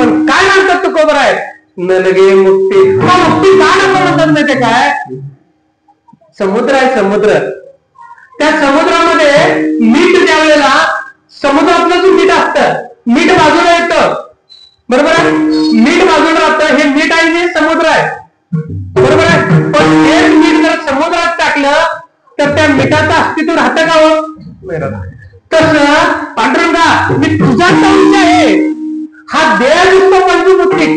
पण काय म्हणतात तुकोबर आहे, नलगे मुक्ती. मुक्ती का नको म्हणतात नाही ते काय, समुद्र आहे समुद्र. त्या समुद्रामध्ये मीठ ज्या वेळेला समुद्रातलं जे मीठ असतं, मीठ बाजूला येतं, बरोबर आहे, मीठ बाजूला राहतं. हे मीठ आहे जे समुद्र आहे, बरोबर आहे. पण हे मीठ जर समुद्रात टाकलं तर त्या मिठाचं अस्तित्व राहतं का हो, नाही राहत. तसं पांडुरंगा मी तुझा अंश आहे. हा देह दिसतो पंचभौतिक,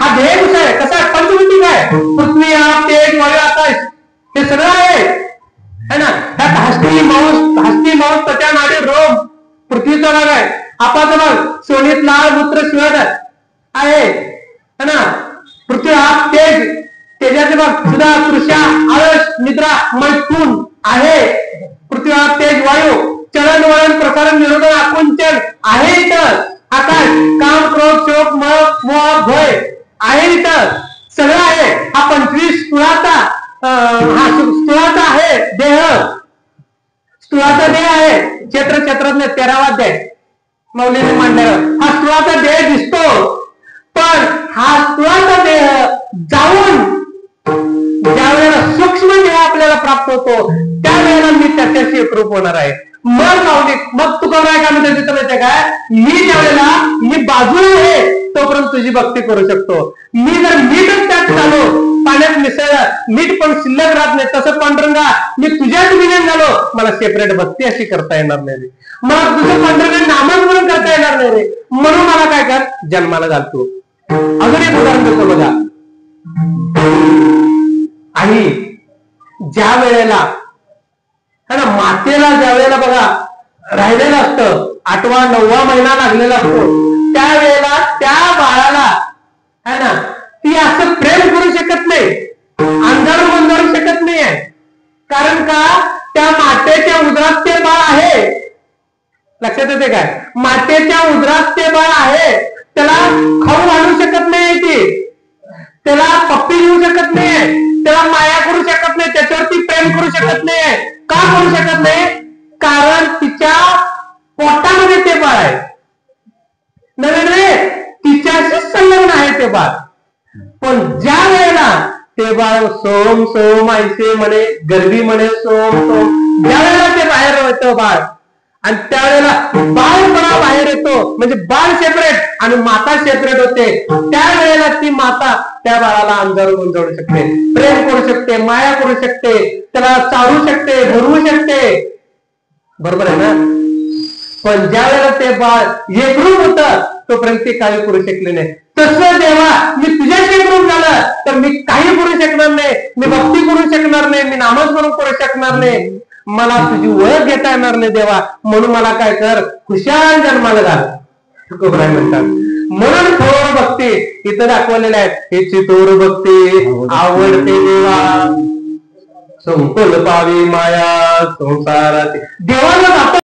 हा देह कसा आहे, कसा आहे, पंचभौतिक आहे. पृथ्वी आप तेज वायू आकाश हे सगळं आहे ना. त्यात हस्ती मांस त्वचा नाडी रोम पृथ्वीचा भाग आहे. आपाचा भाग सोनीत लाल मूत्र शिवाय आहे ना. पृथ्वी आप तेज, तेजाचे भाग सुधा तृषा आळस निद्रा मैथून आहे. पृथ्वी आप तेज वायू चलन वळण प्रसारण निरोधन आकुंचन आहे इथं. आकाश काम क्रोध शोक मोह भय आहे इथं, सगळं आहे. हा 25 स्थूळाचा स्थूळाचा आहे देह, स्थूळाचा देह आहे. क्षेत्रातले 13वा अध्याय मौलीने मांडल्यावर हा स्थूळाचा देह दिसतो. पण हा स्थूळाचा देह जाऊन ज्या वेळेला सूक्ष्म देह आपल्याला प्राप्त होतो त्यावेळेला मी त्याच्याशी एकरूप होणार आहे. मग तू काय म्हणते तिथं माहितीये काय, मी ज्या वेळेला मी बाजूला आहे तोपर्यंत तुझी भक्ती करू शकतो. मी जर मीठच त्यात झालो, पाण्यात मिसळलं, मीठ पण शिल्लक राहत नाही. तसं पांडुरंगा मी तुझ्याच विलीन झालो, मला सेपरेट भक्ती अशी करता येणार नाही रे. मला तुझं पांडुरंगा नामस्मरण करता येणार नाही रे. म्हणून मला काय कर, जन्माला घालतो. अजून एक उदाहरण देतो बघा. आणि ज्या वेळेला मातेला ज्या वेळेला बघा राहिलेलं असतं, 8वा 9वा महिना लागलेला असतो, त्यावेळेला त्या बाळाला है ना ती असं प्रेम करू शकत नाही, अंधारून गोंजारू शकत नाही आहे. कारण का, त्या मातेच्या उदरात ते बाळ आहे. लक्षात येते काय, मातेच्या उदरात ते बाळ आहे. त्याला खाऊ आणू शकत नाही ती, त्याला पप्पी देऊ शकत नाही, त्याला माया करू शकत नाही, त्याच्यावरती प्रेम करू शकत नाही. का करू शकत नाही, कारण तिच्या पोटामध्ये ते बाळ आहे. नव्हे तिच्याशी संलग्न आहे ते बाळ. पण ज्या वेळेला ते बाळ सोम सोम ऐसे म्हणे, गरबी म्हणे सोम सोम, ज्या वेळेला ते बाहेर येतं बाळ, आणि त्यावेळेला बाळपणा बाहेर येतो, म्हणजे बाळ सेपरेट आणि माता सेपरेट होते. त्यावेळेला ती माता त्या बाळाला अंधारून गुंजवू शकते, प्रेम करू शकते, माया करू शकते, त्याला चालू शकते, भरवू शकते, बरोबर आहे ना. पण ज्या वेळेला ते बाळ एकरूप होत तोपर्यंत ते काही करू शकले नाही. तसं देवा मी तुझ्याशी एकरूप झालं तर मी काही करू शकणार नाही, मी भक्ती करू शकणार नाही, मी नामस्मरण करू शकणार नाही, मला तुझी ओळख घेता येणार नाही देवा. म्हणून मला काय कर, खुशाल जन्माला घाल म्हणतात. म्हणून थोर भक्ती इथं दाखवलेल्या आहेत. हिची थोर भक्ती आवडते देवा, संकुल पावी माया संसाराची. देवाला